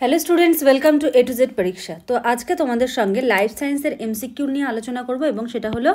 Hello students, welcome to A to Z পরীক্ষা। তো আজকে তোমাদের সঙ্গে লাইফ সায়েন্সের এমসিকিউ নিয়ে আলোচনা করব এবং সেটা হলো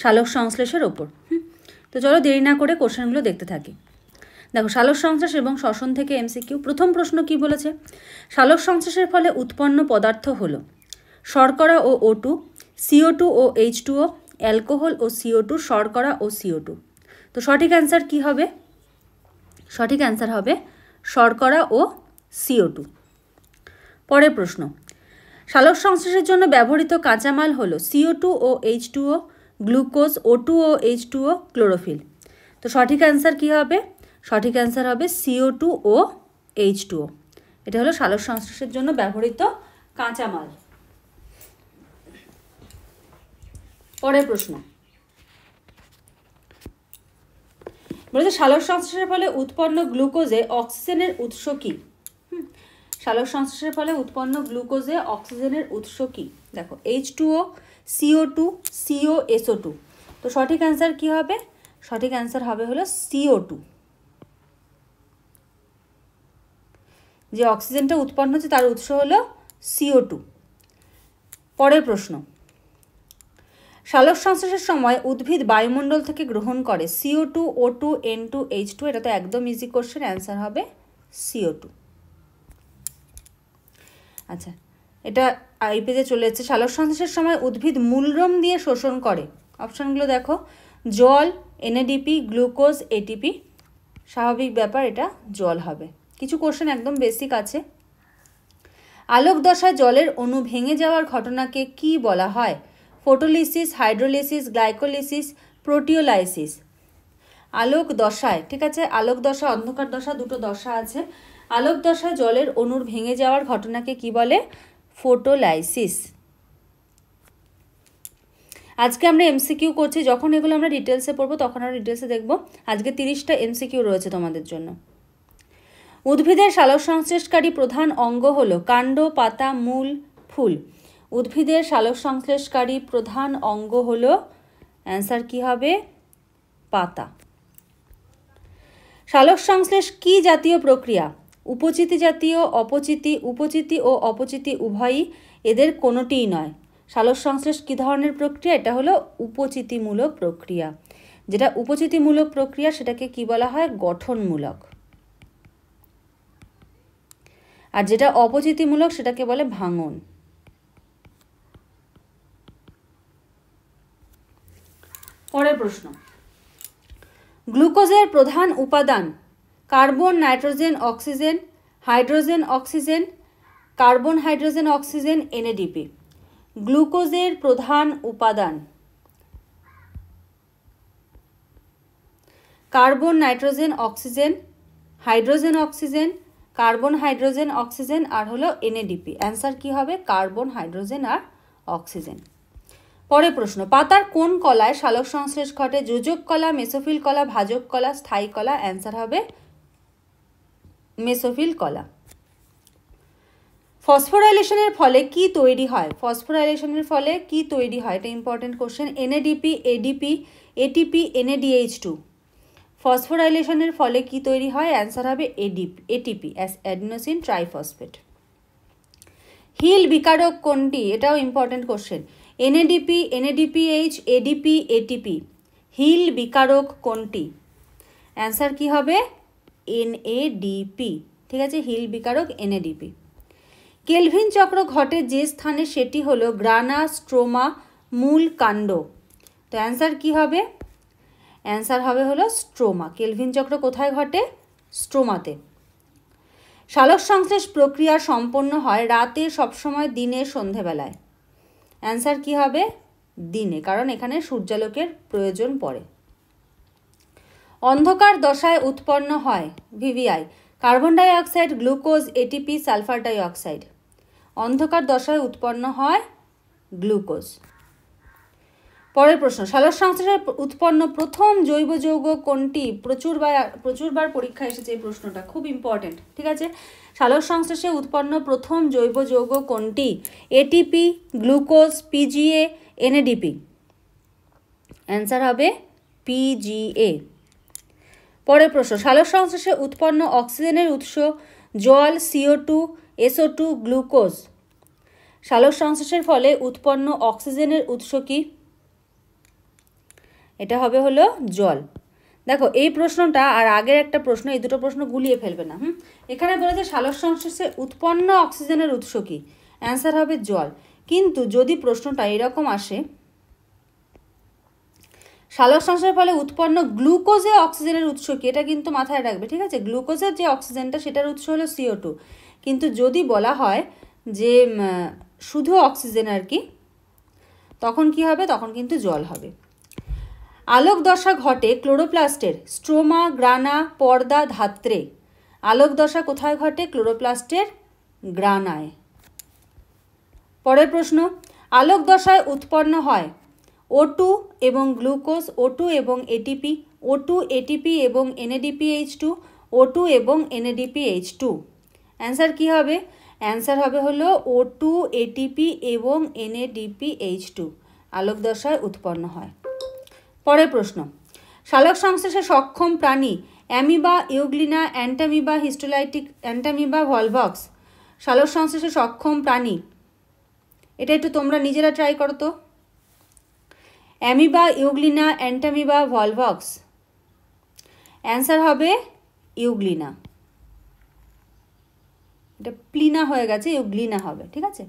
সালোক সংশ্লেষের ওপর। তো চলো দেরি না করে কোশ্চেনগুলো দেখতে থাকি। দেখো, সালোক সংশ্লেষ এবং শ্বসন থেকে এমসিকিউ। প্রথম প্রশ্ন কি বলেছে? সালোক সংশ্লেষের ফলে উৎপন্ন পদার্থ হলো শর্করা ও O2, CO2 ও H2O, অ্যালকোহল ও CO2, শর্করা ও CO2। তো সঠিক অ্যান্সার কি হবে? সঠিক অ্যান্সার হবে শর্করা ও CO2। পরের প্রশ্ন, সালোক সংশ্লেষের জন্য ব্যবহৃত কাঁচামাল হলো CO2 ও H2O, গ্লুকোজ, O2 ও H2O, ক্লোরোফিল। তো সঠিক অ্যান্সার কি হবে? সঠিক অ্যান্সার হবে CO2 ও H2O। এটা হলো সালোক সংশ্লেষের জন্য ব্যবহৃত কাঁচামাল। পরের প্রশ্ন বলেছে সালোক সংশ্লেষের ফলে উৎপন্ন গ্লুকোজে অক্সিজেনের উৎস কি? সালোক সংশ্লেষের ফলে উৎপন্ন গ্লুকোজে অক্সিজেনের উৎস কি? দেখো, H2O, CO2, CO, SO2। তো সঠিক অ্যান্সার কি হবে? সঠিক অ্যান্সার হবে হলো CO2। যে অক্সিজেনটা উৎপন্ন হচ্ছে তার উৎস হলো CO2। পরের প্রশ্ন, সালোক সংশ্লেষের সময় উদ্ভিদ বায়ুমণ্ডল থেকে গ্রহণ করে CO2, O2, N2, H2। এটা তো একদম ইজি কোশ্চেন, অ্যান্সার হবে CO2। আচ্ছা, এটা এই পেজে চলে এসেছে। সালোক সংশ্লেষের সময় উদ্ভিদ মূলরম দিয়ে শোষণ করে। অপশানগুলো দেখো, জল, NADP, গ্লুকোজ, ATP। স্বাভাবিক ব্যাপার, এটা জল হবে। কিছু কোশ্চেন একদম বেসিক আছে। আলোক দশায় জলের অণু ভেঙে যাওয়ার ঘটনাকে কি বলা হয়? ফটোলিসিস, হাইড্রোলিসিস, গ্লাইকোলিসিস, প্রোটিওলাইসিস। আলোক দশায়, ঠিক আছে, আলোক দশা, অন্ধকার দশা, দুটো দশা আছে। আলোক দশায় জলের অণুর ভেঙে যাওয়ার ঘটনাকে কি বলে? ফটোলাইসিস। আজকে আমরা এমসিকিউ করছি, যখন এগুলো আমরা ডিটেলসে পড়বো তখন আমরা ডিটেলসে দেখব। আজকে 30টা এমসিকিউ রয়েছে তোমাদের জন্য। উদ্ভিদের সালোক সংশ্লেষকারী প্রধান অঙ্গ হলো কাণ্ড, পাতা, মূল, ফুল। উদ্ভিদের সালোক সংশ্লেষকারী প্রধান অঙ্গ হলো, অ্যান্সার কি হবে? পাতা। সালোক সংশ্লেষ কি জাতীয় প্রক্রিয়া? উপচিতি জাতীয়, অপচিতি, উপচিতি ও অপচিতি উভয়ই, এদের কোনোটিই নয়। সালোক সংশ্লেষ কী ধরনের প্রক্রিয়া? এটা হলো উপচিতিমূলক প্রক্রিয়া। যেটা উপচিতিমূলক প্রক্রিয়া সেটাকে কি বলা হয়? গঠনমূলক। আর যেটা অপচিতিমূলক সেটাকে বলে ভাঙন। পরের প্রশ্ন, গ্লুকোজের প্রধান উপাদান carbon, nitrogen, oxygen, hydrogen, oxygen, carbon, hydrogen, oxygen, NADP। গ্লুকোজের প্রধান উপাদান carbon, nitrogen, oxygen, hydrogen, oxygen, carbon, hydrogen, oxygen, আর হলো NADP। অ্যান্সার কি হবে? কার্বন, হাইড্রোজেন আর অক্সিজেন। পরের প্রশ্ন, পাতার কোন কলায় সালোক সংশ্লেষ ঘটে? যোজক কলা, মেসোফিল কলা, ভাজক কলা, স্থায়ী কলা। অ্যান্সার হবে মেসোফিল কলা। ফসফোরাইলেশনের ফলে কি তৈরি হয়? ফসফোরাইলেশনের ফলে কি তৈরি হয়? এটা important question. NADP, ADP, ATP, NADH2। ফসফোরাইলেশনের ফলে কি তৈরি হয়? অ্যান্সার হবে ATP, অ্যাডিনোসিন ট্রাইফসফেট। হিল বিকারক কোনটি? এটাও important question. NADP, NADPH, ADP, ATP। Hill বিকারক কোনটি? অ্যান্সার কি হবে? NADP। ঠিক আছে, হিল বিকারক NADP। কেলভিন চক্র ঘটে যে স্থানে সেটি হলো গ্রানা, স্ট্রোমা, মূল, কাণ্ড। তো অ্যান্সার কি হবে? অ্যান্সার হবে হলো স্ট্রোমা। কেলভিন চক্র কোথায় ঘটে? স্ট্রোমাতে। সালোক সংশ্লেষ প্রক্রিয়া সম্পন্ন হয় রাতে, সবসময় দিনে, সন্ধেবেলায়। অ্যান্সার কি হবে? দিনে, কারণ এখানে সূর্যালোকের প্রয়োজন পড়ে। অন্ধকার দশায় উৎপন্ন হয় VVI carbon die oxide, glucose, ATP, sulphur die oxide. অন্ধকার দশায় উৎপন্ন হয় গ্লুকোজ। পরের প্রশ্ন, সালোক সংশ্লেষে উৎপন্ন প্রথম জৈব যৌগ কোনটি? প্রচুরবার পরীক্ষা এসেছে এই প্রশ্নটা, খুব ইম্পর্টেন্ট। ঠিক আছে, সালোক সংশ্লেষে উৎপন্ন প্রথম জৈব যৌগ কোনটি? ATP, glucose, PGA, NADP। Answer হবে PGA। পরের প্রশ্ন, সালোক সংশ্লেষে উৎপন্ন অক্সিজেনের উৎস জল, CO2, SO2 গ্লুকোজ। সালোক সংশ্লেষের ফলে উৎপন্ন অক্সিজেনের উৎস কি? এটা হবে হলো জল। দেখো এই প্রশ্নটা আর আগের একটা প্রশ্ন, এই দুটো প্রশ্ন গুলিয়ে ফেলবে না। এখানে বলেছে সালোক সংশ্লেষে উৎপন্ন অক্সিজেনের উৎস কি? অ্যান্সার হবে জল। কিন্তু যদি প্রশ্নটা এরকম আসে, সালোক সংশ্লেষের ফলে উৎপন্ন গ্লুকোজে অক্সিজেনের উৎস কি, এটা কিন্তু মাথায় রাখবে, ঠিক আছে? গ্লুকোজের যে অক্সিজেনটা সেটার উৎস হলো CO2। কিন্তু যদি বলা হয় যে শুধু অক্সিজেন আর কি, তখন কি হবে? তখন কিন্তু জল হবে। আলোক দশা ঘটে ক্লোরোপ্লাস্টের স্ট্রোমা, গ্রানা, পর্দা, ধাত্রে। আলোক দশা কোথায় ঘটে? ক্লোরোপ্লাস্টের গ্রানায়। পরের প্রশ্ন, আলোক দশায় উৎপন্ন হয় O2 এবং গ্লুকোজ, O2 এবং ATP, O2 ATP এবং NADPH2, O2 এবং NADPH2। অ্যান্সার কি হবে? অ্যান্সার হবে হলো O2 ATP এবং NADPH2 আলোক দশায় উৎপন্ন হয়। পরের প্রশ্ন, সালোক সংশ্লেষে সক্ষম প্রাণী amoeba, Euglena, Entamoeba, histolytic Entamoeba, Volvox. সালোক সংশ্লেষে সক্ষম প্রাণী, এটা একটু তোমরা নিজেরা ট্রাই করো তো। Amoeba, Euglena, Entamoeba, Volvox. Answer হবে ইউগ্লিনা। এটা প্লিনা হয়ে গেছে, ইউগ্লিনা হবে, ঠিক আছে?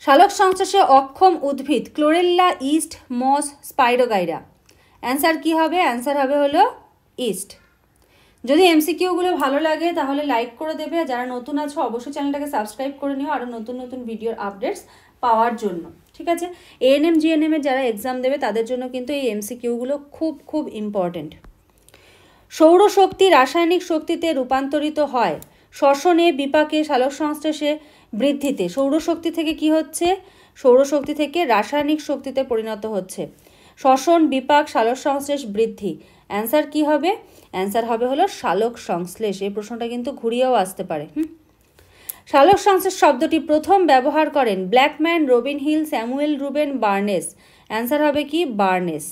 সালোক সংশ্লেষে অক্ষম উদ্ভিদ ক্লোরেল্লা, ইস্ট, মস, স্পাইরোগাইরা। অ্যান্সার কি হবে? অ্যান্সার হবে হলো ইস্ট। যদি এমসিকিউগুলো ভালো লাগে তাহলে লাইক করে দেবে, আর যারা নতুন আছো অবশ্যই চ্যানেলটাকে সাবস্ক্রাইব করে নিও আরও নতুন নতুন ভিডিওর আপডেটস পাওয়ার জন্য, ঠিক আছে? ANM GNM এর যারা এক্সাম দেবে তাদের জন্য কিন্তু এই এমসিকিউগুলো খুব খুব ইম্পর্টেন্ট। সৌরশক্তি রাসায়নিক শক্তিতে রূপান্তরিত হয় শ্বসনে, বিপাকে, সালোক সংশ্লেষে, বৃদ্ধিতে। সৌরশক্তি থেকে কি হচ্ছে? সৌরশক্তি থেকে রাসায়নিক শক্তিতে পরিণত হচ্ছে। শ্বসন, বিপাক, সালোক সংশ্লেষ, বৃদ্ধি। অ্যান্সার কি হবে? অ্যান্সার হবে হলো সালোক সংশ্লেষ। এই প্রশ্নটা কিন্তু ঘুরিয়েও আসতে পারে। সালোক সংশ্লেষ শব্দটি প্রথম ব্যবহার করেন Blackman, Robin Hill, Samuel Reuben, Barnes. Answer হবে কি? বার্নেস।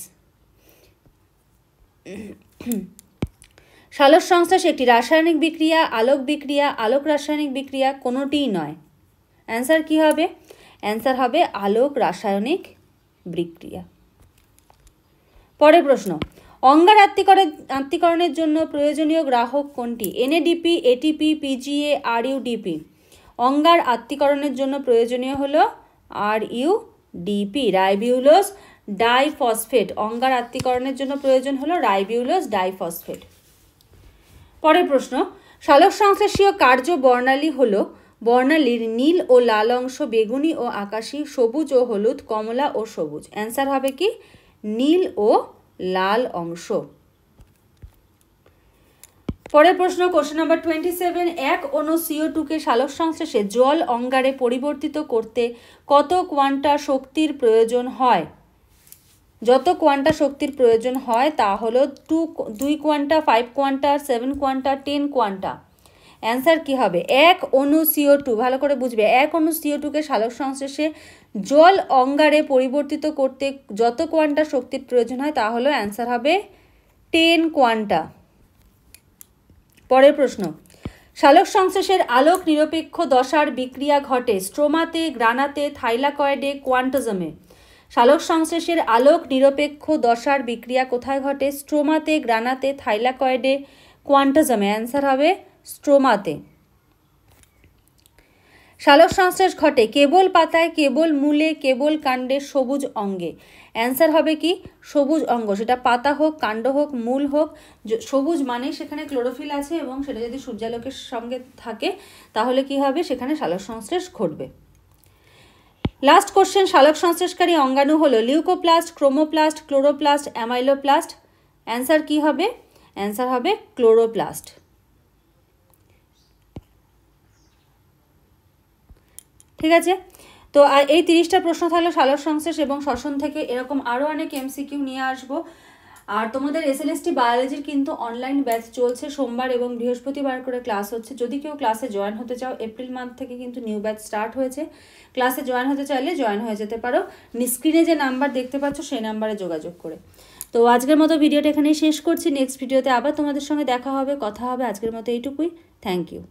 সালোক সংশ্লেষ একটি রাসায়নিক বিক্রিয়া, আলোক বিক্রিয়া, আলোক রাসায়নিক বিক্রিয়া, কোনোটিই নয়। অ্যান্সার কি হবে? অ্যান্সার হবে আলোক রাসায়নিক বিক্রিয়া। পরের প্রশ্ন, অঙ্গার আত্তীকরণের জন্য প্রয়োজনীয় গ্রাহক কোনটি? NADP, ATP, PGA, RUDP। অঙ্গার আত্তীকরণের জন্য প্রয়োজনীয় হলো RUDP, রাইবিউলোজ ডাইফসফেট। অঙ্গার আত্তীকরণের জন্য প্রয়োজন হলো রাইবিউলোজ ডাইফসফেট। পরের প্রশ্ন, সালোক সংশ্লেষীয় কার্য বর্ণালী হলো বর্ণালীর নীল ও লাল অংশ, বেগুনি ও আকাশী, সবুজ ও হলুদ, কমলা ও সবুজ। অ্যান্সার হবে কি? নীল ও লাল অংশ। পরের প্রশ্ন, কোশ্চেন নাম্বার 27, এক অণু CO2 কে সালোক সংশ্লেষে জল অঙ্গারে পরিবর্তিত করতে কত কোয়ান্টা শক্তির প্রয়োজন হয়? যত কোয়ান্টা শক্তির প্রয়োজন হয় তা হলো 2 quanta, 5 quanta, 7 quanta, 10 quanta. Answer কি হবে? এক অণু CO2, ভালো করে বুঝবে, এক অণু CO2 কে সালোক সংশ্লেষে জল অঙ্গারে পরিবর্তিত করতে যত কোয়ান্টা শক্তির প্রয়োজন হয় তা হলো অ্যান্সার হবে 10 কোয়ান্টা। পরের প্রশ্ন, সালোক সংশ্লেষের আলোক নিরপেক্ষ দশার বিক্রিয়া ঘটে স্ট্রোমাতে, গ্রানাতে, থাইলাকয়েডে, কোয়ান্টাজমে। সালোক সংশ্লেষের আলোক নিরপেক্ষ দশার বিক্রিয়া কোথায় ঘটে? স্ট্রোমাতে, গ্রানাতে, থাইলাকয়েডে, কোয়ান্টাজমে। অ্যান্সার হবে স্ট্রোমাতে। সালোক সংশ্লেষ ঘটে কেবল পাতায়, কেবল মূলে, কেবল কাণ্ডে, সবুজ অঙ্গে। অ্যান্সার হবে কি? সবুজ অঙ্গ। সেটা পাতা হোক, কাণ্ড হোক, মূল হোক, সবুজ মানে সেখানে ক্লোরোফিল আছে এবং সেটা যদি সূর্যালোকের সঙ্গে থাকে তাহলে কি হবে? সেখানে সালোক সংশ্লেষ ঘটবে। লাস্ট কোশ্চেন, সালোক সংশ্লেষকারী অঙ্গাণু হলো leucoplast, chromoplast, chloroplast, amyloplast. Answer কি হবে? অ্যান্সার হবে ক্লোরোপ্লাস্ট। ঠিক আছে, তো এই 30টা প্রশ্ন থাকলো সালোক সংশ্লেষ এবং শ্বসন থেকে। এরকম আরও অনেক MCQ নিয়ে আসবো। আর তোমাদের SLST বায়োলজির কিন্তু অনলাইন ব্যাচ চলছে, সোমবার এবং বৃহস্পতিবার করে ক্লাস হচ্ছে। যদি কেউ ক্লাসে জয়েন হতে চাও, এপ্রিল মান্থ থেকে কিন্তু নিউ ব্যাচ স্টার্ট হয়েছে। ক্লাসে জয়েন হতে চাইলে জয়েন হয়ে যেতে পারো, স্ক্রিনে যে নাম্বার দেখতে পাচ্ছ সেই নাম্বারে যোগাযোগ করে। তো আজকের মতো ভিডিওটা এখানেই শেষ করছি। নেক্সট ভিডিওতে আবার তোমাদের সঙ্গে দেখা হবে, কথা হবে। আজকের মতো এইটুকুই। Thank you.